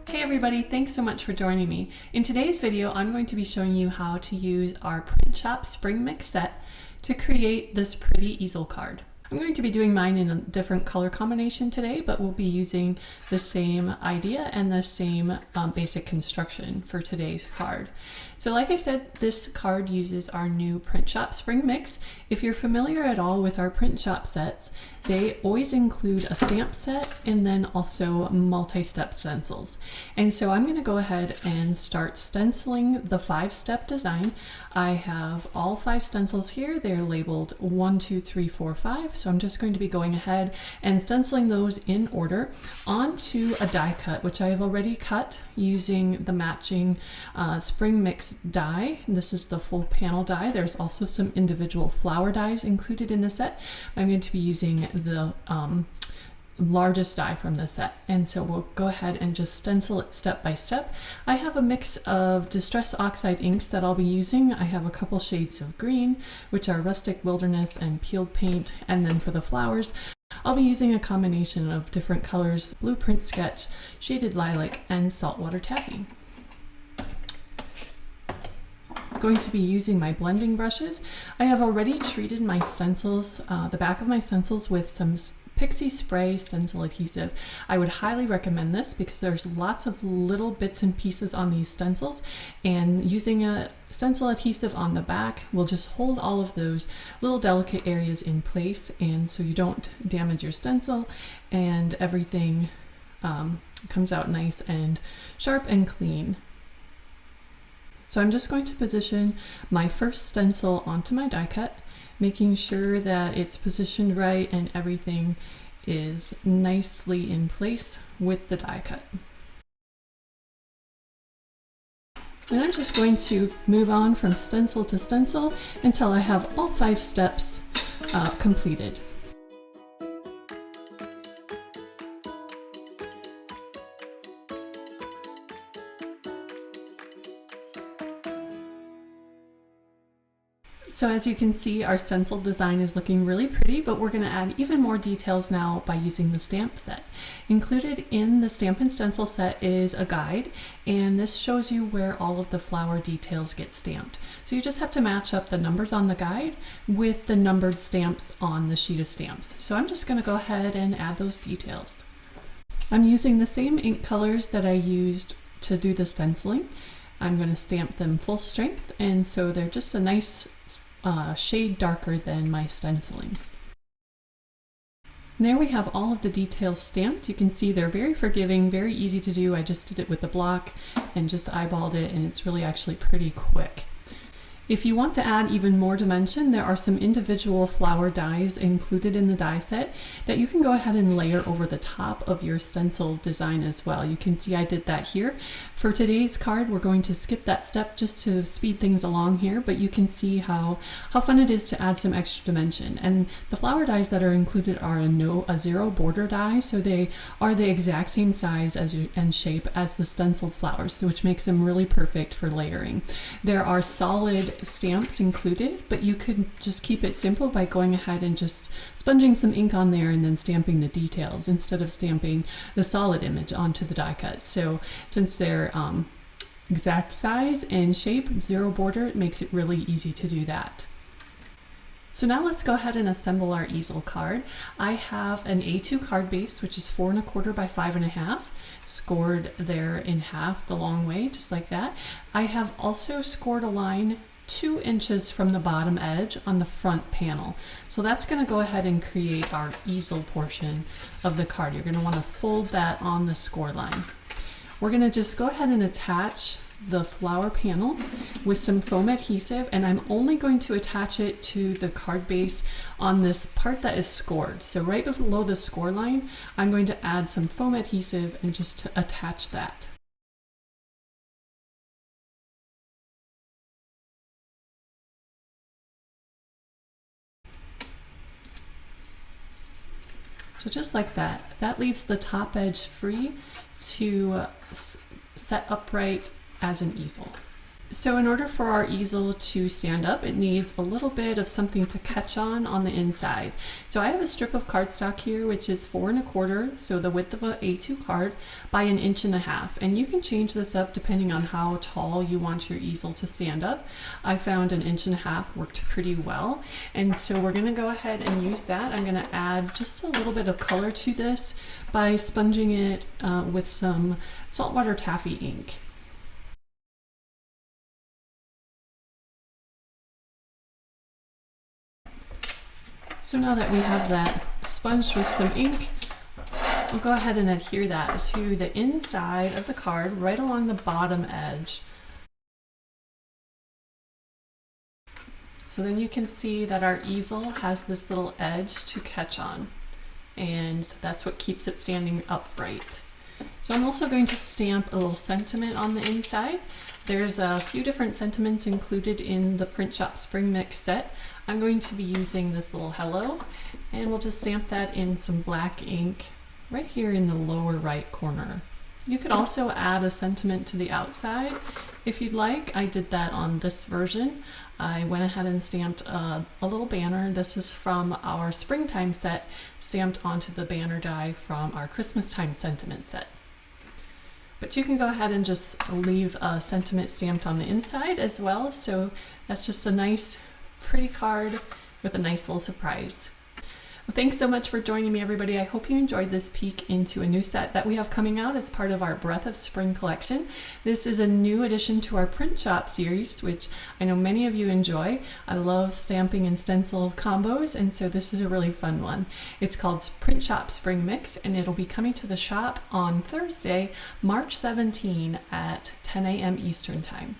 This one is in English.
Hey everybody, thanks so much for joining me. In today's video, I'm going to be showing you how to use our Print Shop Spring Mix set to create this pretty easel card. I'm going to be doing mine in a different color combination today, but we'll be using the same idea and the same basic construction for today's card. So like I said, this card uses our new Print Shop Spring Mix. If you're familiar at all with our Print Shop sets, they always include a stamp set and then also multi-step stencils. And so I'm going to go ahead and start stenciling the 5-step design. I have all 5 stencils here. They're labeled 1, 2, 3, 4, 5. So I'm just going to be going ahead and stenciling those in order onto a die cut, which I have already cut using the matching Spring Mix die. This is the full panel die. There's also some individual flower dies included in the set. I'm going to be using the largest die from the set, and so we'll go ahead and just stencil it step by step. I have a mix of Distress Oxide inks that I'll be using. I have a couple shades of green, which are Rustic Wilderness and Peeled Paint, and then for the flowers I'll be using a combination of different colors: Blueprint Sketch, Shaded Lilac, and Saltwater Taffy. Going to be using my blending brushes. I have already treated my stencils, the back of my stencils, with some Pixie Spray stencil adhesive. I would highly recommend this because there's lots of little bits and pieces on these stencils, and using a stencil adhesive on the back will just hold all of those little delicate areas in place, and so you don't damage your stencil and everything comes out nice and sharp and clean. So I'm just going to position my first stencil onto my die cut, making sure that it's positioned right and everything is nicely in place with the die cut. Then I'm just going to move on from stencil to stencil until I have all 5 steps completed. So as you can see, our stencil design is looking really pretty, but we're going to add even more details now by using the stamp set. Included in the Stamp and Stencil set is a guide, and this shows you where all of the flower details get stamped. So you just have to match up the numbers on the guide with the numbered stamps on the sheet of stamps. So I'm just going to go ahead and add those details. I'm using the same ink colors that I used to do the stenciling. I'm going to stamp them full strength, and so they're just a nice shade darker than my stenciling. And there we have all of the details stamped. You can see they're very forgiving, very easy to do. I just did it with the block and just eyeballed it, and it's really actually pretty quick. If you want to add even more dimension, there are some individual flower dies included in the die set that you can go ahead and layer over the top of your stencil design as well. You can see I did that here. For today's card, we're going to skip that step just to speed things along here, but you can see how fun it is to add some extra dimension. And the flower dies that are included are a 0 border die, so they are the exact same size and shape as the stenciled flowers, which makes them really perfect for layering. There are solid stamps included, but you could just keep it simple by going ahead and just sponging some ink on there and then stamping the details instead of stamping the solid image onto the die cut. So since they're exact size and shape, 0 border, it makes it really easy to do that. So now let's go ahead and assemble our easel card. I have an A2 card base, which is 4 1/4 by 5 1/2, scored there in half the long way, just like that. I have also scored a line 2 inches from the bottom edge on the front panel. So that's going to go ahead and create our easel portion of the card. You're going to want to fold that on the score line. We're going to just go ahead and attach the flower panel with some foam adhesive, and I'm only going to attach it to the card base on this part that is scored. So right below the score line, I'm going to add some foam adhesive and just to attach that. So just like that, that leaves the top edge free to set upright as an easel. So in order for our easel to stand up, it needs a little bit of something to catch on the inside. So I have a strip of cardstock here, which is 4 1/4, so the width of an A2 card, by 1.5 inches. And you can change this up depending on how tall you want your easel to stand up. I found 1.5 inches worked pretty well. And so we're gonna go ahead and use that. I'm gonna add just a little bit of color to this by sponging it with some saltwater taffy ink. So now that we have that sponged with some ink, we'll go ahead and adhere that to the inside of the card, right along the bottom edge. So then you can see that our easel has this little edge to catch on, and that's what keeps it standing upright. So I'm also going to stamp a little sentiment on the inside. There's a few different sentiments included in the Print Shop Spring Mix set. I'm going to be using this little hello, and we'll just stamp that in some black ink right here in the lower right corner. You could also add a sentiment to the outside if you'd like. I did that on this version. I went ahead and stamped a little banner. This is from our springtime set, stamped onto the banner die from our Christmas time sentiment set. But you can go ahead and just leave a sentiment stamped on the inside as well. So that's just a nice, pretty card with a nice little surprise. Well, thanks so much for joining me, everybody. I hope you enjoyed this peek into a new set that we have coming out as part of our Breath of Spring collection. This is a new addition to our Print Shop series, which I know many of you enjoy. I love stamping and stencil combos, and so this is a really fun one. It's called Print Shop Spring Mix, and it'll be coming to the shop on Thursday, March 17 at 10 a.m. Eastern Time.